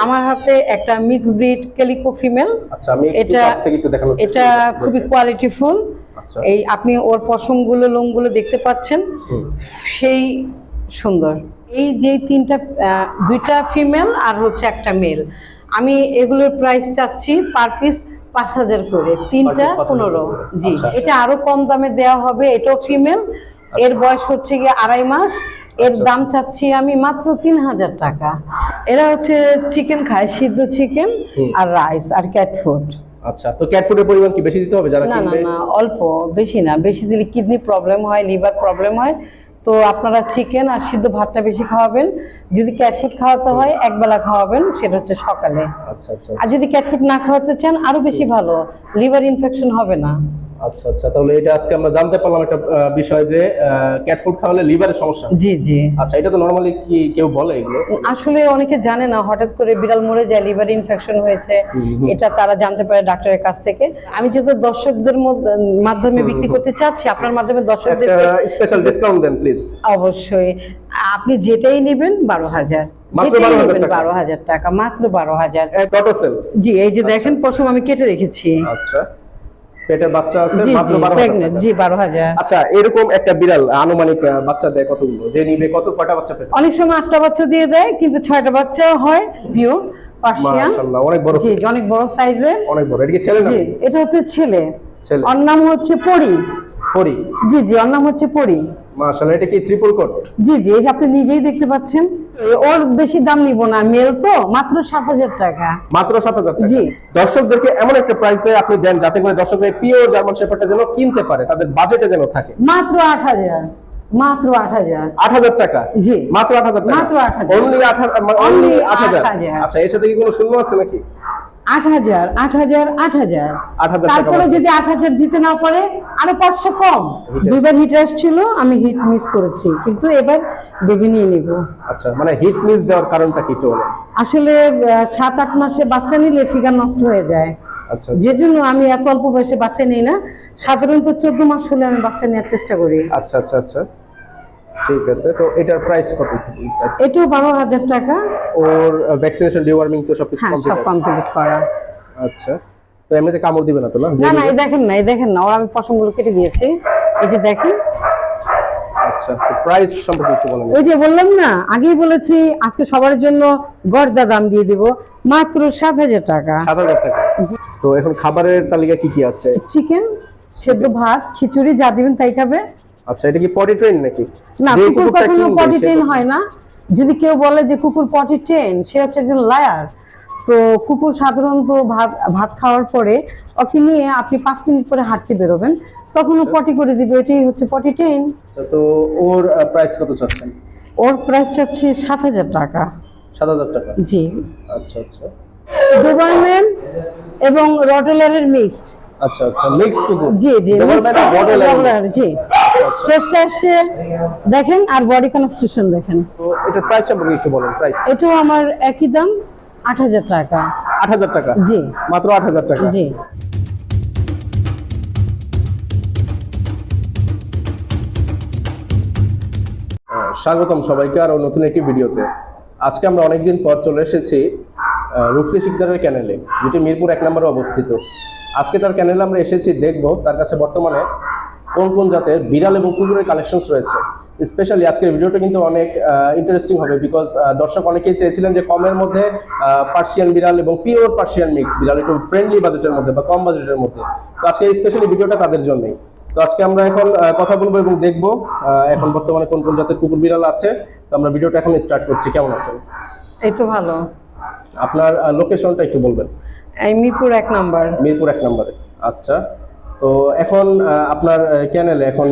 আমার হাতে একটা মিক্স ব্রিড ক্যালিকো ফিমেল। আচ্ছা, আমি একটু কাছ থেকে একটু দেখানোর চেষ্টা এটা খুবই কোয়ালিটিফুল। আচ্ছা, এই আপনি ওর পশমগুলো লোমগুলো দেখতে পাচ্ছেন, সেই সুন্দর। এই যে দুইটা ফিমেল আর হচ্ছে একটা মেল, আমি এগুলোর প্রাইস চাচ্ছি পার পিস 5,000 করে, তিনটা 15। জি, এটা আরো কম দামে দেওয়া হবে। এটাও ফিমেল, এর বয়স হচ্ছে গিয়ে 2.5 মাস। এর দাম চাচ্ছি আমি মাত্র 3,000 টাকা। এরা হচ্ছে চিকেন খায়, সিদ্ধ চিকেন আর রাইস আর ক্যাট ফুড। আচ্ছা, তো ক্যাট ফুডের পরিমাণ কি বেশি দিতে হবে যারা না না কিনবে? না, অল্প, বেশি না। বেশি দিলে কিডনি প্রবলেম হয়, লিভার প্রবলেম হয়। তো আপনারা চিকেন আর সিদ্ধ ভাতটা বেশি খাওয়াবেন। যদি ক্যাট ফুড খাওয়াতে হয় একবেলা খাওয়াবেন, সেটা হচ্ছে সকালে। আচ্ছা আচ্ছা, আর যদি ক্যাট ফুড না খাওয়াতে চান আরো বেশি ভালো, লিভার ইনফেকশন হবে না। আচ্ছা আচ্ছা, তাহলে এটা আজকে আমরা জানতে পারলাম একটা বিষয় যে ক্যাট ফুড খাওয়ালে লিভারের সমস্যা। জি জি। আচ্ছা, এটা তো নরমালি কি কেউ বলে এগুলো? আসলে অনেকে জানে না, হঠাৎ করে বিড়াল মরে যায়, লিভার ইনফেকশন হয়েছে, এটা তারা জানতে পারে ডাক্তারের কাছ থেকে। আমি যেহেতু দর্শকদের মাধ্যমে বিক্রি করতে চাচ্ছি, আপনার মাধ্যমে দর্শকদের স্পেশাল ডিসকাউন্ট দেন প্লিজ। অবশ্যই, আপনি যেটাই নেবেন 12,000, মাত্র 12,000 টাকা, মাত্র 12,000। টোটাল? জি, এই যে দেখেন পশম আমি কেটে রেখেছি। আচ্ছা, পেটের বাচ্চা আছে, জি মাত্র জি, 12,000 প্রেগন্যান্ট। জি, 12,000। আচ্ছা, এরকম একটা বিড়াল আনুমানিক বাচ্চা দেয় কতগুলো? যে নিবে কয়টা বাচ্চা পেতে? অনেক সময় 8টা বাচ্চা দিয়ে দেয়, কিন্তু 6টা বাচ্চা হয় পিওর পার্সিয়ান। মাশাআল্লাহ, অনেক বড়। জি, অনেক বড় সাইজের, অনেক বড়। এটা কি ছেলে না? জি, এটা হচ্ছে ছেলে। ছেলে। ওর নাম হচ্ছে পরি। পরি? জি জি, ওর নাম হচ্ছে পরি। মাশাআল্লাহ, এটা কি ট্রিপল কোট? জি জি, এই যে আপনি নিজেই দেখতে পাচ্ছেন। ওর বেশি দাম নিব না, মেল তো, মাত্র 7,000 টাকা। মাত্র 7,000 টাকা? জি। দর্শকদেরকে এমন একটা প্রাইসে আপনি দেন যাতে করে দর্শকরা পিওর জার্মান শেফার্ডটা যেন কিনতে পারে, তাদের বাজেটে যেন থাকে। মাত্র 8,000, মাত্র 8,000। 8,000 টাকা? জি, মাত্র 8,000 টাকা? মাত্র 8,000। অনলি 8,000? আচ্ছা, এর সাথে কি কোনো শূন্য আছে নাকি? 8,000, 8,000, 8,000। 8,000 টাকা। তারপরে যদি 8,000 দিতে না পারে, আরো 500 কম। দুইবার হিট আসছিল, আমি হিট মিস করেছি, কিন্তু এবার বেবি নিয়ে নিব। আচ্ছা, মানে হিট মিস দেওয়ার কারণটা কি একটু বলেন? আসলে 7-8 মাসে বাচ্চা নিলে ফিগার নষ্ট হয়ে যায়। আচ্ছা, যে জন্য আমি এত অল্প বয়সে বাচ্চা নেই না। সাধারণত 14 মাস হলে আমি বাচ্চা নেওয়ার চেষ্টা করি। আচ্ছা আচ্ছা আচ্ছা, ঠিক আছে। তো এটার প্রাইস কত? এটাও 12,000 টাকা। ওর ভ্যাকসিনেশন, ডিওয়ার্মিং তো সবকিছু হ্যাঁ, কমপ্লিট সব আছে? কমপ্লিট করা। আচ্ছা, তো এমনিতে কামড় দিবে না তো? না না না, এই দেখেন না, এই দেখেন না, ওর আমি পশমগুলো কেটে দিয়েছি, এই যে দেখেন। আচ্ছা, তো প্রাইস সম্পর্কে একটু বলেন। ওই যে বললাম না, আগেই বলেছি, আজকে সবার জন্য গড়দা দাম দিয়ে দিব, মাত্র 7,000 টাকা। 7,000 টাকা? তো এখন খাবারের তালিকা কি কি আছে? চিকেন, সেদ্ধ ভাত, খিচুড়ি, যা দিবেন তাই খাবে। আচ্ছা, এটা কি পটি ট্রেন নাকি? না, যে কুকুর কুকুরটা কখনো কিনবে পটি সে ট্রেন তো- হয় না। যদি কেউ বলে যে কুকুর পটি ট্রেন, সে হচ্ছে একজন লায়ার। তো কুকুর সাধারণত ভাত খাওয়ার পরে ওকে নিয়ে আপনি 5 মিনিট পরে হাঁটতে বেরোবেন, তখন ও পটি করে দিবে, এটাই হচ্ছে পটি ট্রেন। আচ্ছা, তো ওর প্রাইস কত চাচ্ছেন? ওর প্রাইস চাচ্ছি 7,000 টাকা। 7,000 টাকা? জি। আচ্ছা আচ্ছা ডোবারম্যান এবং রটওয়েলারের মিক্সড। আচ্ছা আচ্ছা, মিক্স কুকুর? জি জি, ডোবারম্যান আর রটওয়েলার? জি। টেস্টটা আসছে দেখেন, আর বডি কনস্ট্রাকশন দেখেন। তো এটার প্রাইস সম্পর্কে একটু বলেন। প্রাইস? এটাও আমার একই দাম, 8,000 টাকা। 8,000 টাকা? জি। মাত্র 8,000 টাকা? জি। স্বাগতম সবাইকে আরো নতুন একটি ভিডিওতে। আজকে আমরা অনেকদিন পর চলে এসেছি রুকসি শিকদারের ক্যানেলে, যেটি মিরপুর 1 নম্বরে অবস্থিত। আজকে তার ক্যানেলে আমরা এসেছি, দেখব তার কাছে বর্তমানে কোন কোন জাতের বিড়াল এবং কুকুরের কালেকশনস রয়েছে। স্পেশালি আজকের ভিডিওটা কিন্তু অনেক ইন্টারেস্টিং হবে, বিকজ দর্শক অনেকেই চেয়েছিলেন যে কমের মধ্যে পার্সিয়ান বিড়াল এবং পিওর পার্সিয়ান মিক্স বিড়াল, একটু ফ্রেন্ডলি বাজেটের মধ্যে বা কম বাজেটের মধ্যে। তো আজকে স্পেশালি ভিডিওটা তাদের জন্যই। তো আজকে আমরা এখন কথা বলবো এবং দেখবো এখন বর্তমানে কোন কোন জাতের কুকুর বিড়াল আছে। তো আমরা ভিডিওটা এখন স্টার্ট করছি। কেমন আছেন? এই তো ভালো। আপনার লোকেশনটা একটু বলবেন। এই মিরপুর 1 নাম্বার। মিরপুর 1 নম্বরে? আচ্ছা, তো এখন আপনার ক্যানেলে এখন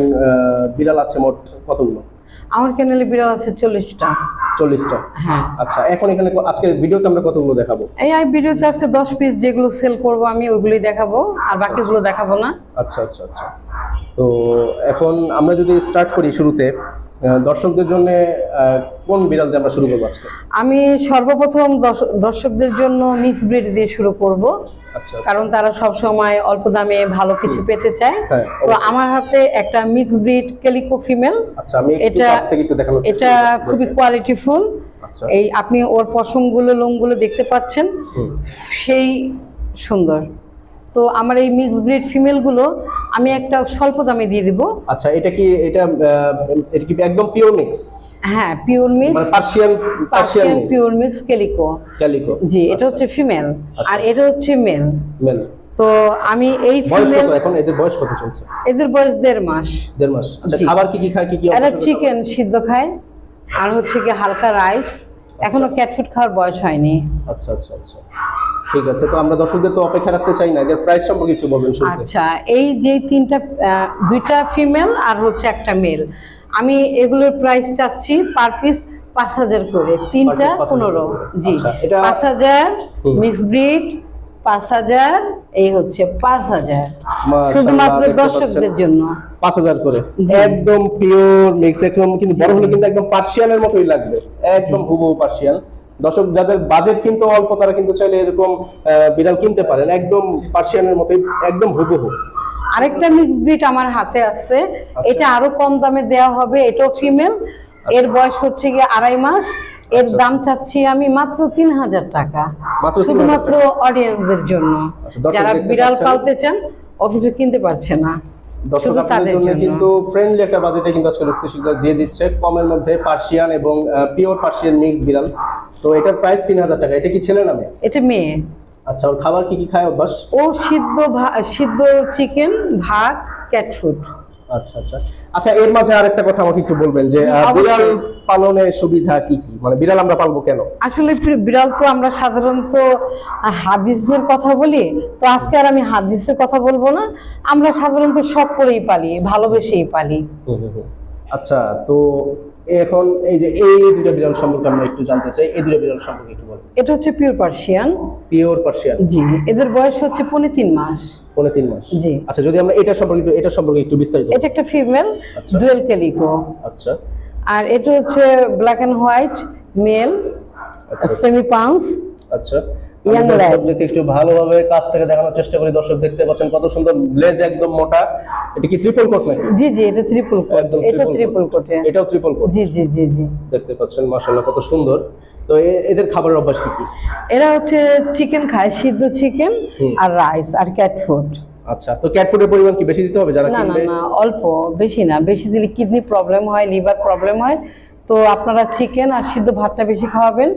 বিড়াল আছে মোট কতগুলো? আমার চ্যানেলে বিড়াল আছে 40টা। 40টা? হ্যাঁ। আচ্ছা, এখন এখানে আজকের ভিডিওতে আমরা কতগুলো দেখাবো? এই ভিডিওতে আজকে 10 পিস যেগুলো সেল করব আমি ওইগুলোই দেখাবো, আর বাকিগুলো দেখাবো না। আচ্ছা আচ্ছা আচ্ছা, তো এখন আমরা যদি স্টার্ট করি শুরুতে, দর্শকদের জন্য কোন বিড়াল দিয়ে আমরা শুরু করবো আজকে? আমি সর্বপ্রথম দর্শকদের জন্য মিক্স ব্রিড দিয়ে শুরু করব, আচ্ছা, কারণ তারা সব সময় অল্প দামে ভালো কিছু পেতে চায়। হ্যাঁ, তো আমার হাতে একটা মিক্স ব্রিড ক্যালিকো ফিমেল। আচ্ছা, আমি একটু এটা কাছ থেকে একটু দেখানোর চেষ্টা এটা করছি। খুবই কোয়ালিটিফুল। আচ্ছা। এই আপনি ওর পশমগুলো লোমগুলো দেখতে পাচ্ছেন, সেই সুন্দর। তো আমার এই মিক্স ব্রিড ফিমেলগুলো আমি একটা স্বল্প দামে দিয়ে দিব। আচ্ছা, এটা কি একদম পিওর মিক্স? হ্যাঁ, পিওর মিক্স, মানে পার্সিয়ান পিওর মিক্স ক্যালিকো। জি, এটা হচ্ছে ফিমেল আর এটা হচ্ছে মেল। তো আমি এই বয়স ফিমেল, কত এখন? এদের বয়স কত চলছে? এদের বয়স 1.5 মাস। 1.5 মাস। আচ্ছা, জি। খাবার কি খায়, কি এরা চিকেন সিদ্ধ খায় আর হচ্ছে কি হালকা রাইস। এখনো ক্যাট ফুড খাওয়ার বয়স হয়নি। আচ্ছা আচ্ছা আচ্ছা, ঠিক আছে। তো আমরা দর্শকদের তো অপেক্ষা রাখতে চাই না, এদের প্রাইস সম্পর্কে একটু বলবেন শুরুতে। আচ্ছা, এই যে দুইটা ফিমেল আর হচ্ছে একটা মেল, আমি এগুলোর প্রাইস চাচ্ছি পার পিস 5,000 করে। তিনটা 15। জি, আচ্ছা, এটা 5,000 মিক্স ব্রিড, 5,000, এই হচ্ছে 5,000 শুধুমাত্র দর্শকদের জন্য। 5,000 করে একদম পিওর মিক্স, একদম কিন্তু বড় হলে কিন্তু একদম পার্সিয়ানের মতোই লাগবে, একদম হুবহু পার্সিয়ান। দর্শক যাদের বাজেট কিন্তু অল্প তারা কিন্তু চাইলে এরকম বিড়াল কিনতে পারেন, একদম পার্সিয়ানের মতোই, একদম হুবহু। আরেকটা মিক্স ব্রিড আমার হাতে আছে, এটা আরো কম দামে দেওয়া হবে। এটাও ফিমেল, এর বয়স হচ্ছে গিয়ে 2.5 মাস। এর দাম চাচ্ছি আমি মাত্র 3,000 টাকা, শুধুমাত্র অডিয়েন্সদের জন্য, যারা বিড়াল পালতে চান অথচ কিনতে পারছে না। দর্শক আপনাদের জন্য কিন্তু ফ্রেন্ডলি একটা বাজেটে কিন্তু আজকে রুক্সি শিকদার দিয়ে দিচ্ছে কমের মধ্যে পার্সিয়ান এবং পিওর পার্সিয়ান মিক্স বিড়াল। তো এটার প্রাইস 3,000 টাকা। এটা কি ছেলে না মেয়ে? এটা মেয়ে। আচ্ছা, ওর খাবার কি খায় অভ্যাস? ও সিদ্ধ চিকেন, ভাত, ক্যাট ফুড। আচ্ছা আচ্ছা আচ্ছা, এর মাঝে আরেকটা কথা আমাকে একটু বলবেন যে বিড়াল পালনের সুবিধা কি কি, মানে বিড়াল আমরা পালবো কেন? আসলে বিড়াল তো আমরা সাধারণত হাদিসের কথা বলি, তো আজকে আর আমি হাদিসের কথা বলবো না। আমরা সাধারণত শখ করেই পালি, ভালোবেসেই পালি। আচ্ছা, তো এখন এই যে এই দুটো বিড়াল সম্পর্কে আমরা একটু জানতে চাই, এই দুটো বিড়াল সম্পর্কে একটু বলুন। এটা হচ্ছে পিওর পার্সিয়ান। পিওর পার্সিয়ান, জি, এদের বয়স হচ্ছে 3.5 মাস। 3.5 মাস, জি। আচ্ছা, যদি আমরা এটা সম্পর্কে একটু বিস্তারিত। এটা একটা ফিমেল ডুয়েল ক্যালিকো। আচ্ছা, আর এটা হচ্ছে black and white male, semi pounce. আচ্ছা, দর্শকদেরকে একটু ভালোভাবে কাছ থেকে দেখানোর চেষ্টা করি। দর্শক দেখতে পাচ্ছেন কত সুন্দর লেজ, একদম মোটা। এটা কি ট্রিপল কোট নাকি? জি জি, এটা ট্রিপল কোট। এটা ট্রিপল কোট, এটাও ট্রিপল কোট। জি জি জি জি, দেখতে পাচ্ছেন মাশাআল্লাহ কত সুন্দর। তো এদের খাবারের অভ্যাস কি কি? এরা হচ্ছে চিকেন খায়, সিদ্ধ চিকেন আর রাইস আর ক্যাট ফুড। আচ্ছা, তো ক্যাট ফুডের পরিমাণ কি বেশি দিতে হবে যারা না না কিনবে? না, অল্প, বেশি না। বেশি দিলে কিডনি প্রবলেম হয়, লিভার প্রবলেম হয়। তো আপনারা চিকেন আর সিদ্ধ ভাতটা বেশি খাওয়াবেন।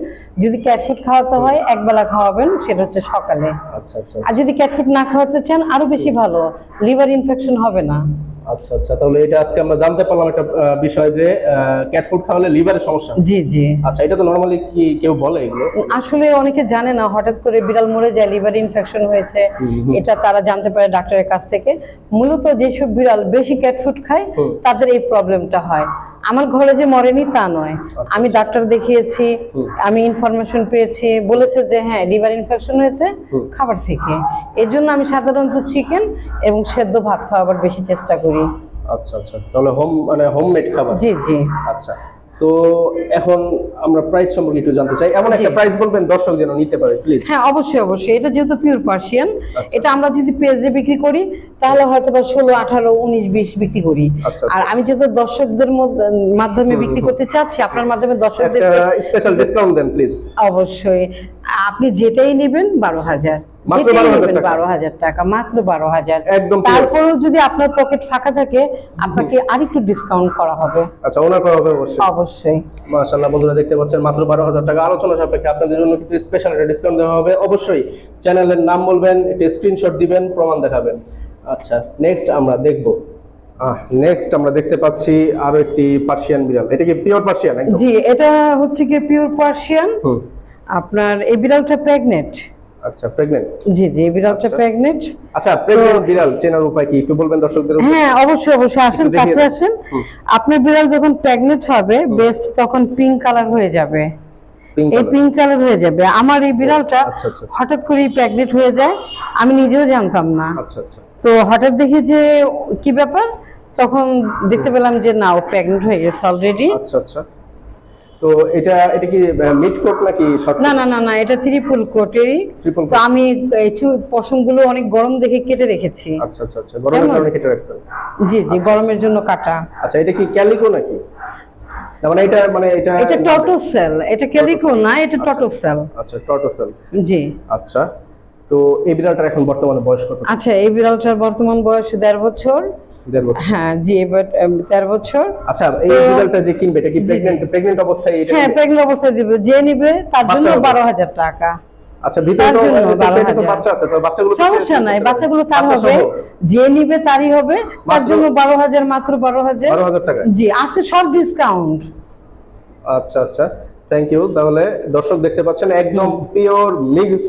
যদি ক্যাট ফুড খাওয়াতে হয় একবেলা খাওয়াবেন, সেটা হচ্ছে সকালে। আচ্ছা আচ্ছা, আর যদি ক্যাট ফুড না খাওয়াতে চান আরো বেশি ভালো, লিভার ইনফেকশন হবে না। আচ্ছা আচ্ছা, তাহলে এটা আজকে আমরা জানতে পারলাম একটা বিষয় যে ক্যাট ফুড খাওয়ালে লিভারের সমস্যা। জি জি। আচ্ছা, এটা তো নরমালি কি কেউ বলে এগুলো? আসলে অনেকে জানে না, হঠাৎ করে বিড়াল মরে যায়, লিভার ইনফেকশন হয়েছে, এটা তারা জানতে পারে ডাক্তারের কাছ থেকে। মূলত যেসব বিড়াল বেশি ক্যাট ফুড খায় তাদের এই প্রবলেমটা হয়। আমার ঘরে যে মরেনি তা নয়, আমি ডাক্তার দেখিয়েছি, আমি ইনফরমেশন পেয়েছি, বলেছে যে হ্যাঁ লিভার ইনফেকশন হয়েছে খাবার থেকে। এর জন্য আমি সাধারণত চিকেন এবং সেদ্ধ ভাত খাওয়াবার বেশি চেষ্টা করি। আচ্ছা আচ্ছা, তাহলে হোমমেড খাবার। জি জি। আচ্ছা, তো এখন আমরা প্রাইস সম্পর্কে একটু জানতে চাই। এমন একটা প্রাইস বলবেন দর্শক যেন নিতে পারে প্লিজ। হ্যাঁ, অবশ্যই অবশ্যই। এটা যেহেতু পিওর পার্সিয়ান, এটা আমরা যদি পেজে বিক্রি করি তাহলে হয়তো বা 16, 18, 19, 20 বিক্রি করি। আর আমি যেহেতু দর্শকদের মাধ্যমে বিক্রি করতে চাচ্ছি, আপনার মাধ্যমে দর্শকদের স্পেশাল ডিসকাউন্ট দেন প্লিজ। অবশ্যই, আপনি যেটাই নেবেন 12,000, মাত্র 12,000 টাকা, মাত্র 12,000। একদম। তারপরেও যদি আপনার পকেট ফাঁকা থাকে আপনাকে আরেকটু ডিসকাউন্ট করা হবে। আচ্ছা, ওনার করা হবে অবশ্যই। অবশ্যই। মাশাআল্লাহ, বন্ধুরা দেখতে পাচ্ছেন মাত্র 12,000 টাকা। আলোচনা সাপেক্ষে আপনাদের জন্য কিন্তু স্পেশাল একটা ডিসকাউন্ট দেওয়া হবে। অবশ্যই চ্যানেলের নাম বলবেন, একটা স্ক্রিনশট দিবেন, প্রমাণ দেখাবেন। আচ্ছা, নেক্সট আমরা দেখতে পাচ্ছি আরো একটি পার্সিয়ান বিড়াল। এটা কি পিওর পার্সিয়ান? জি, এটা হচ্ছে কি পিওর পার্সিয়ান। আপনার এই বিড়ালটা প্রেগন্যান্ট। আচ্ছা, প্রেগন্যান্ট। জি জি, এই বিড়ালটা প্রেগন্যান্ট। আচ্ছা, প্রেগন্যান্ট বিড়াল চেনার উপায় কি একটু বলবেন দর্শকদের? হ্যাঁ, অবশ্যই অবশ্যই, আসেন, কাছে আসেন। আপনার বিড়াল যখন প্রেগন্যান্ট হবে বেস্ট তখন পিঙ্ক কালার হয়ে যাবে। এই পিঙ্ক কালার হয়ে যাবে। আমার এই বিড়ালটা হঠাৎ করে প্রেগন্যান্ট হয়ে যায়, আমি নিজেও জানতাম না। আচ্ছা আচ্ছা, তো হঠাৎ দেখি যে কি ব্যাপার, তখন দেখতে পেলাম যে না, ও প্রেগন্যান্ট হয়ে গেছে অলরেডি। আচ্ছা আচ্ছা, তো এটা কি মিড কোট নাকি শর্ট? না না না না, এটা ট্রিপল কোটেরই। তো আমি পশমগুলো অনেক গরম দেখে কেটে রেখেছি। আচ্ছা আচ্ছা আচ্ছা, গরমের কারণে কেটে রাখছেন? জি জি, গরমের জন্য কাটা। আচ্ছা, এটা কি ক্যালিকো নাকি? মানে এটা এটা টটোসেল, এটা ক্যালিকো না, এটা টটোসেল। আচ্ছা, টটোসেল। জি। আচ্ছা, তো এই বিড়ালটার এখন বর্তমানে বয়স কত? আচ্ছা, এই বিড়ালটার বর্তমান বয়স 1.5 বছর। 1.5 বছর। হ্যাঁ জি, এবার 13 বছর। আচ্ছা, এই বিড়ালটা যে কিনবে এটা কি প্রেগন্যান্ট অবস্থায় এটা? হ্যাঁ, প্রেগন্যান্ট অবস্থায় দিবে, যে নিবে তার জন্য 12,000 টাকা। আচ্ছা, ভিতরে তো পেটে তো বাচ্চা আছে, তো বাচ্চাগুলো সমস্যা নাই, বাচ্চাগুলো তার হবে, যে নিবে তারই হবে, তার জন্য 12,000, মাত্র 12,000 টাকা। জি, আজকে সব ডিসকাউন্ট। আচ্ছা আচ্ছা, থ্যাংক ইউ। তাহলে দর্শক দেখতে পাচ্ছেন একদম পিওর মিক্স,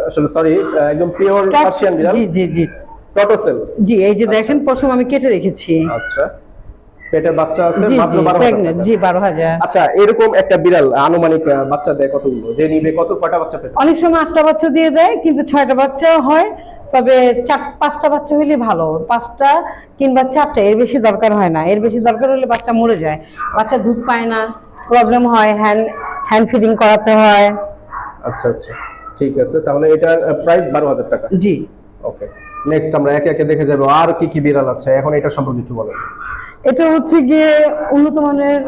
আসলে সরি, একদম পিওর পার্সিয়ান বিড়াল। জি জি জি, টটোসেল। জি, এই যে দেখেন পশম আমি কেটে রেখেছি। আচ্ছা, পেটে বাচ্চা আছে, জি মাত্র জি, 12,000 প্রেগন্যান্ট। জি, 12,000। আচ্ছা, এরকম একটা বিড়াল আনুমানিক বাচ্চা দেয় কতগুলো? যে নিবে কয়টা বাচ্চা পেতে? অনেক সময় 8টা বাচ্চা দিয়ে দেয়, কিন্তু 6টা বাচ্চাও হয়, তবে 5টা বাচ্চা হলে ভালো। 5টা কিংবা 4টা, এর বেশি দরকার হয় না। এর বেশি দরকার হলে বাচ্চা মরে যায়, বাচ্চা দুধ পায় না, প্রবলেম হয়, হ্যান্ড ফিডিং করাতে হয়। আচ্ছা আচ্ছা, ঠিক আছে। তাহলে এটার প্রাইস 12,000 টাকা। জি। ওকে, নেক্সট আমরা একে একে দেখে যাব আর কি কি বিড়াল আছে। এখন এটা সম্পর্কে একটু বলেন। এটা হচ্ছে গিয়ে উন্নত মানের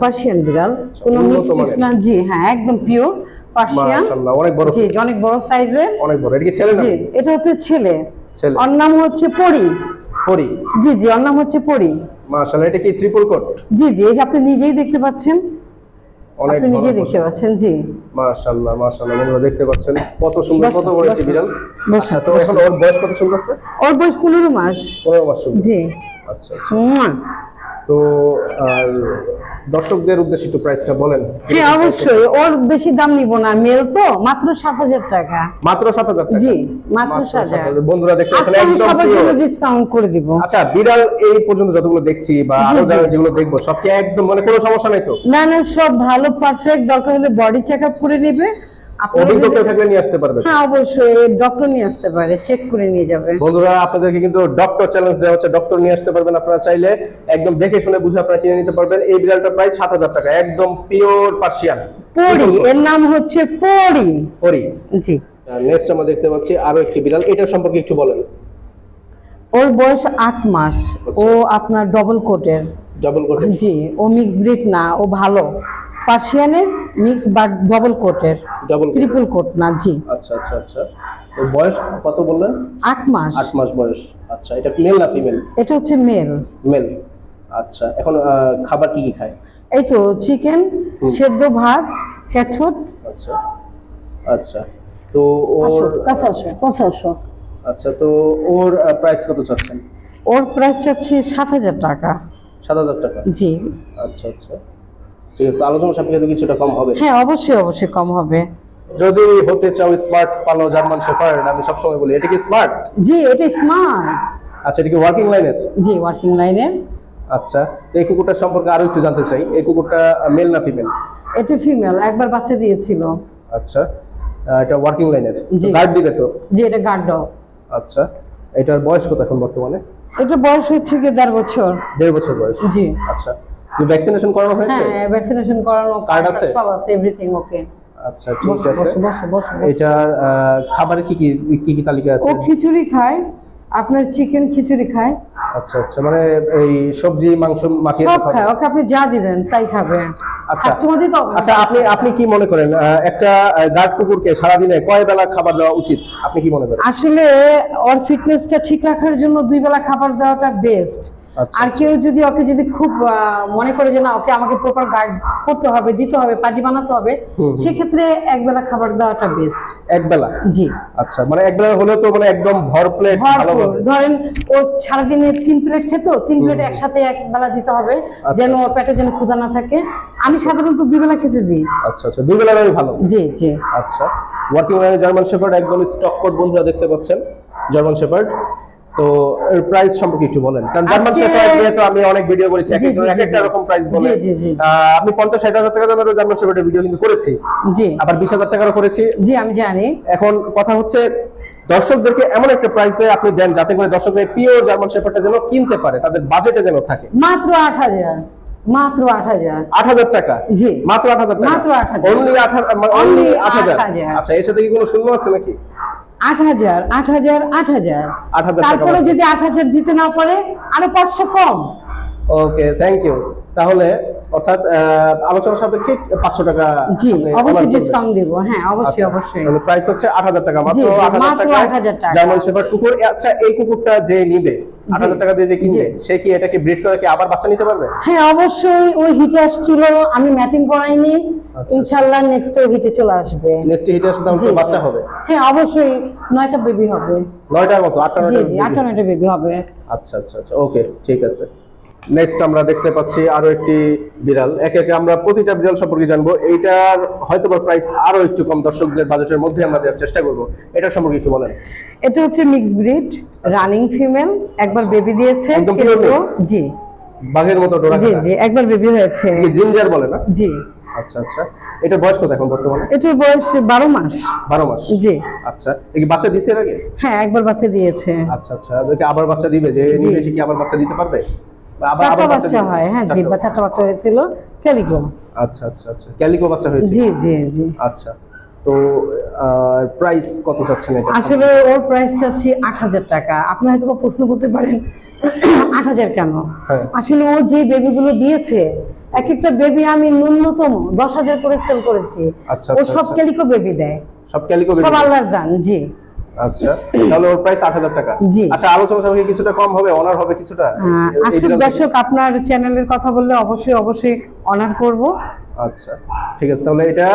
পার্সিয়ান বিড়াল, কোনো উন্নত মিক্স না। জি হ্যাঁ, একদম পিওর পার্সিয়ান। মাশাআল্লাহ, অনেক বড়। জি, অনেক বড় সাইজের, অনেক বড়। এটা কি ছেলে না? জি, এটা হচ্ছে ছেলে। ছেলে। ওর নাম হচ্ছে পরি। পরি। জি জি, ওর নাম হচ্ছে পরি। মাশাআল্লাহ, এটা কি ট্রিপল কোট? জি জি, এই যে আপনি নিজেই দেখতে পাচ্ছেন, অনেক আপনি নিজেই দেখতে পাচ্ছেন। জি, মাশাআল্লাহ মাশাআল্লাহ, বন্ধুরা দেখতে পাচ্ছেন কত সুন্দর, কত বড় একটি বিড়াল। আচ্ছা, তো এখন ওর বয়স কত চলতেছে? ওর বয়স 15 মাস। 15 মাস চলতেছে। জি। আচ্ছা আচ্ছা, তো আর দর্শকদের উদ্দেশ্যে একটু প্রাইসটা বলেন। হ্যাঁ অবশ্যই, ওর বেশি দাম নিব না, মেল তো, মাত্র 7,000 টাকা। মাত্র 7,000 টাকা? জি, মাত্র 7,000। বন্ধুরা দেখতে পাচ্ছেন আজকে আমি একদম সবার পিওর। জন্য ডিসকাউন্ট করে দিব। আচ্ছা, বিড়াল এই পর্যন্ত যতগুলো দেখছি বা আরো যেগুলো দেখবো সব কি একদম মানে কোনো সমস্যা নাই তো? না না, সব ভালো, পারফেক্ট। দরকার হলে বডি চেকআপ করে নেবে। অভিজ্ঞ কেউ থাকলে নিয়ে আসতে পারবে? হ্যাঁ অবশ্যই, ডক্টর নিয়ে আসতে পারে, চেক করে নিয়ে যাবে। বন্ধুরা, আপনাদেরকে কিন্তু ডক্টর চ্যালেঞ্জ দেওয়া হচ্ছে, ডক্টর নিয়ে আসতে পারবেন আপনারা চাইলে, একদম দেখে শুনে বুঝে আপনারা কিনে নিতে পারবেন। এই বিড়ালটার প্রাইস 7,000 টাকা, একদম পিওর পার্সিয়ান পরি, এর নাম হচ্ছে পরি। পরি। জি। নেক্সট আমরা দেখতে পাচ্ছি আরো একটি বিড়াল, এটার সম্পর্কে একটু বলেন। ওর বয়স 8 মাস। ও আপনার ডবল কোটের। Double coat? জি, ও মিক্স ব্রিড না, ও ভালো পার্সিয়ানের মিক্স, বাট ডবল কোটের, ডাবল ট্রিপল কোট না। জি। আচ্ছা আচ্ছা আচ্ছা, ওর বয়স কত বললেন? 8 মাস। 8 মাস বয়স। আচ্ছা, এটা মেল না ফিমেল? এটা হচ্ছে মেল। মেল। আচ্ছা, এখন খাবার কি কি খায়? এই তো চিকেন, সেদ্ধ ভাত, ক্যাট ফুড। আচ্ছা আচ্ছা, তো ওর আচ্ছা, তো ওর প্রাইস কত চাচ্ছেন? ওর প্রাইস চাচ্ছি 7,000 টাকা। 7,000 টাকা? জি। আচ্ছা আচ্ছা, ঠিক আছে। আলোচনা সাপেক্ষে তো কিছুটা কম হবে? হ্যাঁ অবশ্যই, অবশ্যই কম হবে। যদি হতে চাও স্মার্ট পালো জার্মান শেফার্ড, আমি সবসময় বলি এটা কি স্মার্ট? জি, এটা স্মার্ট। আচ্ছা, এটা কি ওয়ার্কিং লাইনের? জি, ওয়ার্কিং লাইনের। আচ্ছা, তো এই কুকুরটার সম্পর্কে আরো একটু জানতে চাই। এই কুকুরটা মেল না ফিমেল? এটা ফিমেল, একবার বাচ্চা দিয়েছিল। আচ্ছা, এটা ওয়ার্কিং লাইনের, জি। গার্ড দিবে তো? জি, এটা গার্ড ডগ। আচ্ছা, এটার বয়স কত এখন বর্তমানে? এটা বয়স হচ্ছে কি 1.5 বছর। 1.5 বছর বয়স? জি। আচ্ছা, কি ভ্যাকসিনেশন করানো হয়েছে? হ্যাঁ, ভ্যাকসিনেশন করানো, কার্ড আছে? সব আছে, এভরিথিং ওকে। আচ্ছা, ঠিক আছে। বসো। এটার খাবারে কি কি কি তালিকা আছে? ও খিচুড়ি খায়, আপনার চিকেন খিচুড়ি খায়। আচ্ছা আচ্ছা, মানে এই সবজি মাংস মাখিয়ে সব খাবে? খায়, ওকে আপনি যা দিবেন তাই খাবে। আচ্ছা চুমা দিতে হবে না। আচ্ছা, আপনি কি মনে করেন একটা গার্ড কুকুরকে সারাদিনে কয় বেলা খাবার দেওয়া উচিত? আপনি কি মনে করেন? আসলে ওর ফিটনেসটা ঠিক রাখার জন্য 2 বেলা খাবার দেওয়াটা বেস্ট। আচ্ছা, আর কেউ যদি ওকে যদি খুব মনে করে যে না, ওকে আমাকে প্রপার গার্ড করতে হবে, দিতে হবে, পাজি বানাতে হবে, সেক্ষেত্রে 1 বেলা খাবার দেওয়াটা বেস্ট। 1 বেলা? জি। আচ্ছা, মানে 1 বেলা হলে তো মানে একদম ভর প্লেট ভালো হবে। ধরেন ও সারাদিনে 3 প্লেট খেত, 3 প্লেট একসাথে 1 বেলা দিতে হবে, যেন ওর পেটে যেন ক্ষুধা না থাকে। আমি সাধারণত 2 বেলা খেতে দিই। আচ্ছা আচ্ছা, 2 বেলা ভালো। জি জি। আচ্ছা, ওয়ার্কিং লাইনে জার্মান শেফার্ড, একদম স্টক কোড বন্ধুরা দেখতে পাচ্ছেন জার্মান শেফার্ড। তো এর প্রাইস সম্পর্কে একটু বলেন, কারণ জার্মান শেফার্ড নিয়ে তো আমি অনেক ভিডিও করেছি, এক একটা রকম প্রাইস বলে। আপনি 50-60 হাজার টাকা দামের জার্মান শেফার্ডের ভিডিও কিন্তু করেছি। জি। আবার 20,000 টাকারও করেছি। জি, আমি জানি। এখন কথা হচ্ছে দর্শকদেরকে এমন একটা প্রাইসে আপনি দেন যাতে করে দর্শকরা পিওর জার্মান শেফার্ডটা যেন কিনতে পারে, তাদের বাজেটে যেন থাকে। মাত্র 8,000। মাত্র 8,000। 8,000 টাকা? জি, মাত্র 8,000 টাকা? মাত্র 8,000। অনলি 8,000? আচ্ছা, এর সাথে কি কোনো শূন্য আছে নাকি? 8,000 8,000। তারপরে যদি 8,000 দিতে না পারে, আরো 500 কম। ওকে, থ্যাংক ইউ। তাহলে অর্থাৎ আলোচনা সাপেক্ষে 500 টাকা জি আপনি অবশ্যই honor করবেন। ডিসকাউন্ট দেব, হ্যাঁ অবশ্যই আচ্ছা, অবশ্যই। তাহলে প্রাইস হচ্ছে 8000 টাকা, মাত্র জি, জি, 8000 মাত্র টাকা 8000 টাকা। জার্মান শেফার্ড কুকুর। আচ্ছা, এই কুকুরটা যে নিবে 8000 টাকা দিয়ে যে কিনবে, সে কি এটাকে ব্রিড করে কি আবার বাচ্চা নিতে পারবে? হ্যাঁ অবশ্যই, ওই হিটে আসছিল, আমি ম্যাটিং করাইনি, আচ্ছা। ইনশাআল্লাহ নেক্সট হিটে চলে আসবে। নেক্সট হিটে আসলে তাহলে জি, তো জি। বাচ্চা হবে। হ্যাঁ অবশ্যই 9টা বেবি হবে। 9টার মতো, 8টা জি 9টা জি 8টা 9টা বেবি হবে। আচ্ছা আচ্ছা আচ্ছা, ওকে, ঠিক আছে। নেক্সট আমরা দেখতে পাচ্ছি আরো একটি বিড়াল। একে একে আমরা প্রতিটা বিড়াল সম্পর্কে জানবো। এইটার হয়তো বা প্রাইস আরো একটু কম, দর্শকদের বাজেটের মধ্যে আমরা দেওয়ার চেষ্টা করব। এটা সম্পর্কে একটু বলেন। এটা হচ্ছে মিক্স ব্রিড, রানিং ফিমেল, একবার বেবি দিয়েছে। একদম pure কিন্তু- mix? জি বাঘের মতো ডোরা জি জি একবার বেবি হয়েছে। জিঞ্জার বলে না? জি, আচ্ছা আচ্ছা, এটা বয়স কত এখন বর্তমানে? এটার বয়স 12 মাস। 12 মাস। জি আচ্ছা, এই কি বাচ্চা দিছে এর আগে? হ্যাঁ একবার বাচ্চা দিয়েছে। আচ্ছা আচ্ছা, ওকে আবার বাচ্চা দিবে, যে জি। নিবে সে কি আবার বাচ্চা দিতে পারবে? বা চারটা বাচ্চা দিবে? হয়, হ্যাঁ জি, চারটা। চারটা বাচ্চা হয়েছিল ক্যালিকো। আচ্ছা আচ্ছা আচ্ছা, ক্যালিকো বাচ্চা হয়েছে। জি জি জি আচ্ছা, তো প্রাইস কত চাচ্ছেন এটা? আসলে ওর প্রাইস চাচ্ছি 8000 টাকা। আপনি হয়তো বা প্রশ্ন করতে পারেন 8000 কেন? হ্যাঁ। আসলে ও যে বেবিগুলো দিয়েছে, এক একটা বেবি আমি ন্যূনতম 10,000 করে সেল করেছি। আচ্ছা, ও আচ্ছা, সব আচ্ছা। ক্যালিকো বেবি দেয়, সব ক্যালিকো সব আল্লাহর দান। জি আচ্ছা, তাহলে ওর প্রাইস 8000 টাকা। জি। আচ্ছা, আলোচনা সাপেক্ষে কিছুটা কম হবে, অনার হবে কিছুটা। এই আসলে বিড়াল থেকে? দর্শক আপনার চ্যানেলের কথা বললে অবশ্যই অবশ্যই অনার করব। আচ্ছা, ঠিক আছে। তাহলে এটা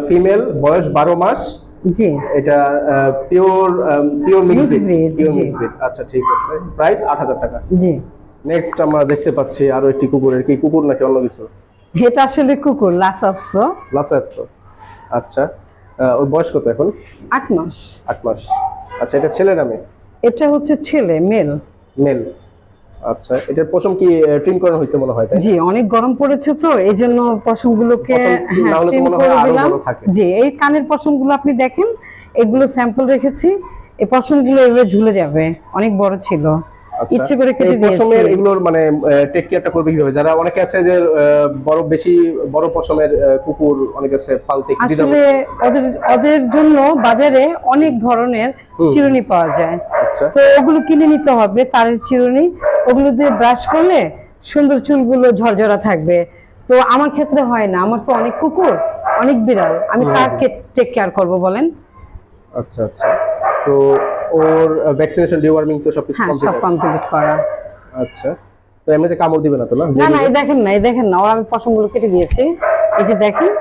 ফিমেল, বয়স 12 মাস, জি এটা pure mix Mixed breed, pure জি। Mix breed. আচ্ছা, ঠিক আছে, প্রাইস 8000 টাকা। জি নেক্সট আমরা দেখতে পাচ্ছি আরো একটি কুকুরের, কি কুকুর নাকি অন্য কিছু? এটা আসলে কুকুর লাসাপসো, লাসাপসো। আচ্ছা, ওর বয়স কত এখন? 8 মাস। 8 মাস। আচ্ছা, এটা ছেলে নামে? এটা হচ্ছে ছেলে, মেল। মেল। আচ্ছা, এটার পশম কি ট্রিম করানো হয়েছে মনে হয়, তাই না? জি অনেক গরম পড়েছে তো এই জন্য পশমগুলোকে পশম না হলে তো trim মনে হয় করে আরো দিলাম। বড় থাকে। জি এই কানের পশমগুলো আপনি দেখেন, এগুলো স্যাম্পল রেখেছি। এই পশমগুলো এভাবে ঝুলে যাবে, অনেক বড় ছিল, আচ্ছা, ইচ্ছে করে কেটে এই পশমের দিয়েছি। এগুলোর মানে টেক কেয়ারটা করবে কিভাবে? যারা অনেকে আছে যে বেশি বড় পশমের কুকুর অনেকে আছে পালতে কি দিতে আসলে ওদের ওদের জন্য বাজারে অনেক ধরনের চিরুনি পাওয়া যায়, আচ্ছা তো ওগুলো কিনে নিতে হবে, তারের চিরুনি। ওগুলো দিয়ে ব্রাশ করলে সুন্দর চুলগুলো ঝরঝরা থাকবে। তো আমার ক্ষেত্রে হয় না, আমার তো অনেক কুকুর, অনেক বিড়াল, আমি কার টেক কেয়ার করব বলেন? আচ্ছা আচ্ছা, তো ওর ভ্যাকসিনেশন, ডিওয়ার্মিং তো সবকিছু হ্যাঁ কমপ্লিট সব আছে? কমপ্লিট করা। আচ্ছা, তো এমনিতে কামড় দিবে না তো না? না না এই দেখেন না, এই দেখেন না, ওর আমি পশমগুলো কেটে দিয়েছি, এই যে দেখেন।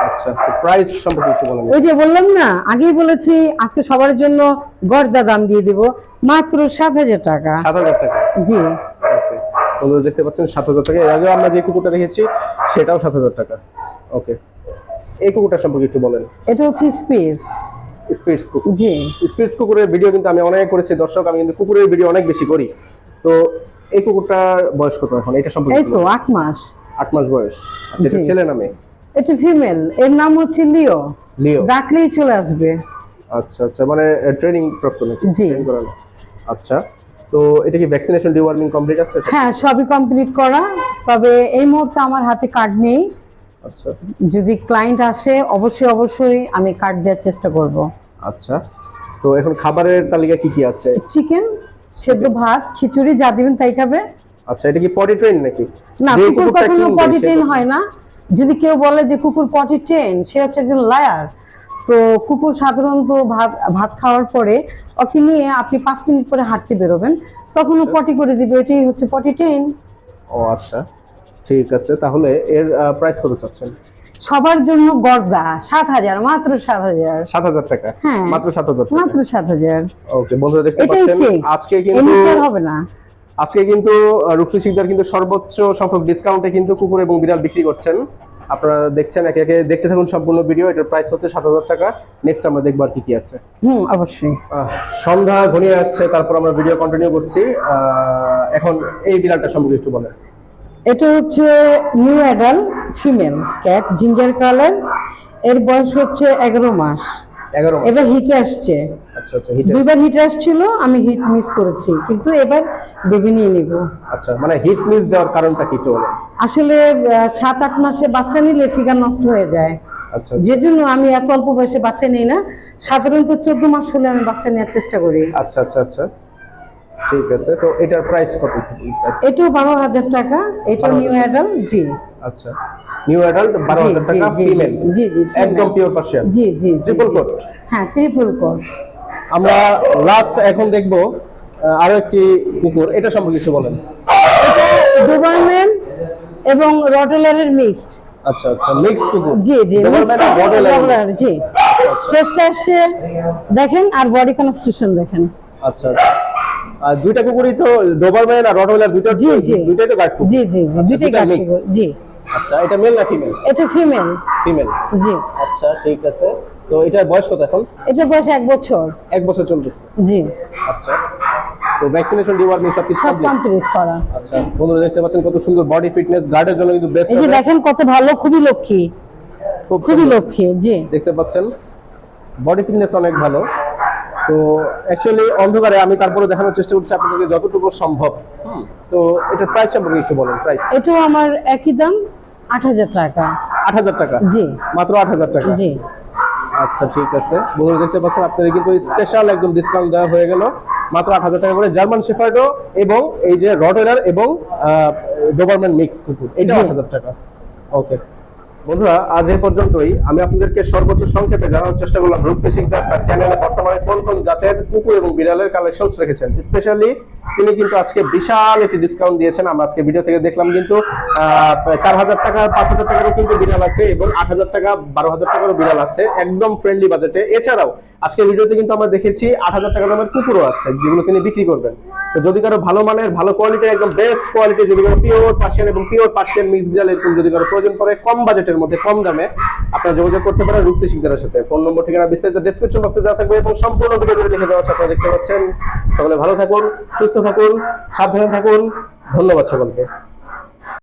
আচ্ছা, তো প্রাইস সম্পর্কে একটু বলেন। ওই যে বললাম না, আগেই বলেছি আজকে সবার জন্য গড়দা দাম দিয়ে দিব, মাত্র 7000 টাকা। 7000 টাকা। জি ওকে, বন্ধুরা দেখতে পাচ্ছেন 7000 টাকা। এর আগে আমরা যে কুকুরটা দেখেছি সেটাও 7000 টাকা। ওকে, এই কুকুরটা সম্পর্কে একটু বলেন। এটা হচ্ছে স্পেস। স্পিডস কুকুর। জি স্পিডস কুকুরের ভিডিও কিন্তু আমি অনেক করেছি দর্শক, আমি কিন্তু কুকুরের ভিডিও অনেক বেশি করি। তো এই কুকুরটার বয়স কত এখন? এটা সম্পর্কে এই একটু তো বলুন। 8 মাস। 8 মাস বয়স। আচ্ছা, এটা জি। ছেলে নামে? এটা ফিমেল, এর নাম হচ্ছে লিও। লিও। ডাকলেই চলে আসবে। আচ্ছা আচ্ছা, মানে ট্রেনিং প্রাপ্ত নাকি? জি। ট্রেন করানো। আচ্ছা, তো এটা কি ভ্যাকসিনেশন, ডিওয়ার্মিং কমপ্লিট আছে? হ্যাঁ সবই কমপ্লিট করা, তবে এই মুহূর্তে আমার হাতে কার্ড নেই। আচ্ছা যদি ক্লায়েন্ট আসে অবশ্যই অবশ্যই আমি কার্ড দেওয়ার চেষ্টা করব। আচ্ছা, তো এখন খাবারের তালিকা কি কি আছে? চিকেন, সেদ্ধ ভাত, খিচুড়ি, যা দিবেন তাই খাবে। আচ্ছা, এটা কি পটি ট্রেন নাকি? না যে কুকুর কুকুরটা কখনো কিনবে পটি সে ট্রেন তো- হয় না। যদি কেউ বলে যে কুকুর পটি ট্রেন, সে হচ্ছে একজন লায়ার। তো কুকুর সাধারণত ভাত খাওয়ার পরে ওকে নিয়ে আপনি 5 মিনিট পরে হাঁটতে বেরোবেন, তখন ও পটি করে দিবে, এটাই হচ্ছে পটি ট্রেন। ও আচ্ছা, ঠিক আছে। তাহলে এর প্রাইস কত চাচ্ছেন? সবার জন্য গর্দা 7000, মাত্র 7000। 7000 টাকা। হ্যাঁ। মাত্র 7000 টাকা। মাত্র 7000। ওকে, বন্ধুরা দেখতে এটাই পাচ্ছেন ফিক্স, আজকে কিন্তু এমনি আর হবে না। রুকসি শিকদার কিন্তু সর্বোচ্চ সংখ্যক ডিসকাউন্টে কিন্তু কুকুর এবং বিড়াল বিক্রি করছেন। আপনারা দেখছেন, একে একে দেখতে থাকুন সম্পূর্ণ ভিডিও। এটার প্রাইস হচ্ছে 7000 টাকা। নেক্সট আমরা দেখব আর কি কি আছে। অবশ্যই। সন্ধ্যা ঘনিয়ে আসছে, তারপর আমরা ভিডিও কন্টিনিউ করছি। এখন এই বিড়ালটা সম্পর্কে একটু বলেন। এটা হচ্ছে new adult female cat, ginger colour. এর বয়স হচ্ছে 11 মাস। 11 মাস। এবার হিটে আসছে, আচ্ছা আচ্ছা, হিটে। দুইবার হিটে আসছিল, আমি হিট মিস করেছি, কিন্তু এবার বেবি নিয়ে নিব। আচ্ছা, মানে হিট মিস দেওয়ার কারণটা কি একটু বলেন। আসলে 7-8 মাসে বাচ্চা নিলে ফিগার নষ্ট হয়ে যায়, আচ্ছা যে জন্য আমি এত অল্প বয়সে বাচ্চা নিই না। সাধারণত 14 মাস হলে আমি বাচ্চা নেওয়ার চেষ্টা করি। আচ্ছা আচ্ছা আচ্ছা, ঠিক আছে, তো এটার প্রাইস কত? এটাও 12,000 টাকা, এটা 12,000 নিউ অ্যাডাল্ট। জি আচ্ছা, নিউ অ্যাডাল্ট 12,000 টাকা, জি, জি, ফিমেল, জি, জি, female। একদম পিওর পার্সিয়ান, জি জি জি, ট্রিপল জি। কোট। হ্যাঁ, ট্রিপল কোট। আমরা লাস্ট এখন দেখবো আরো একটি কুকুর, এটা সম্পর্কে কিছু বলেন। ডোবারম্যান এবং রটওয়েলারের মিক্সড। আচ্ছা আচ্ছা, মিক্স কুকুর। জি জি, ডোবারম্যান আর রটওয়েলার। রটওয়েলার, জি। টেস্টটা আসছে দেখেন, আর বডি কনস্ট্রাকশন দেখেন। আচ্ছা আচ্ছা, আর দুইটা কুকুরই তো ডোবারম্যান আর রটওয়েলার, জি জি, দুইটাই তো গার্ড কুকুর। জি জি জি, দুইটাই দুইটা গার্ড mix। কুকুর। জি, আচ্ছা, এটা মেল না ফিমেল? এটা ফিমেল। ফিমেল। জি, আচ্ছা ঠিক আছে, তো এটার বয়স কত এখন? এটা বয়স 1 বছর। 1 বছর চলতেছে। জি, আচ্ছা, তো ভ্যাকসিনেশন, ডিওয়ার্মিং সব কিছু সব কমপ্লিট? কমপ্লিট করা। আচ্ছা, বন্ধুরা দেখতে পাচ্ছেন কত সুন্দর বডি ফিটনেস, গার্ডের জন্য কিন্তু বেস্ট এই যে হবে। দেখেন কত ভালো, খুবই লক্ষ্মী, খুব খুবই সুন্দর। লক্ষ্মী। জি, দেখতে পাচ্ছেন বডি ফিটনেস অনেক ভালো। তো অ্যাকচুয়ালি অন্ধকারে আমি তারপরে দেখানোর চেষ্টা করছি আপনাদেরকে যতটুকু সম্ভব। তো এটার প্রাইস সম্পর্কে একটু বলুন। প্রাইস এটাও আমার একই দাম, 8,000 টাকা। 8,000 টাকা? জি মাত্র 8,000 টাকা? জি, আচ্ছা ঠিক আছে, বন্ধুরা দেখতে পাচ্ছেন আপনাদের কিন্তু স্পেশাল একদম ডিসকাউন্ট দেওয়া হয়ে গেল, মাত্র 8,000 টাকা করে। জার্মান শেফার্ডো এবং এই যে রটওয়েলার এবং ডোবারম্যান মিক্স কুকুর, এটা জি। 8,000 টাকা। ওকে বন্ধুরা, আজ এই পর্যন্তই। আমি আপনাদেরকে সর্বোচ্চ সংক্ষেপে জানানোর চেষ্টা করলাম রুকসি শিকদার তার চ্যানেলে বর্তমানে কোন কোন জাতের কুকুর এবং বিড়ালের কালেকশনস রেখেছেন। স্পেশালি তিনি কিন্তু আজকে বিশাল একটি ডিসকাউন্ট দিয়েছেন। আমরা আজকে ভিডিও থেকে দেখলাম কিন্তু 4,000 টাকা, 5,000 টাকারও কিন্তু বিড়াল আছে এবং 8,000 টাকা, 12,000 টাকারও বিড়াল আছে, একদম ফ্রেন্ডলি বাজেটে। এছাড়াও আজকের ভিডিওতে কিন্তু আমরা দেখেছি 8,000 টাকা দামের কুকুরও আছে, যেগুলো তিনি বিক্রি করবেন। তো যদি কারো ভালো মানের, ভালো কোয়ালিটির, একদম বেস্ট কোয়ালিটি, যদি কারো পিওর পার্সিয়ান এবং পিওর পার্সিয়ান মিক্স বিড়াল এরকম যদি কারো প্রয়োজন পড়ে কম বাজেটের মধ্যে, কম দামে, আপনারা যোগাযোগ করতে পারেন রুকসি শিকদারের সাথে। ফোন নম্বর, ঠিকানা বিস্তারিত ডেসক্রিপশন বক্সে দেওয়া থাকবে এবং সম্পূর্ণ ভিডিওটি লিখে দেওয়া আছে, আপনারা দেখতে পাচ্ছেন। সকলে ভালো থাকুন, সুস্থ থাকুন, সাবধানে থাকুন। ধন্যবাদ সকলকে।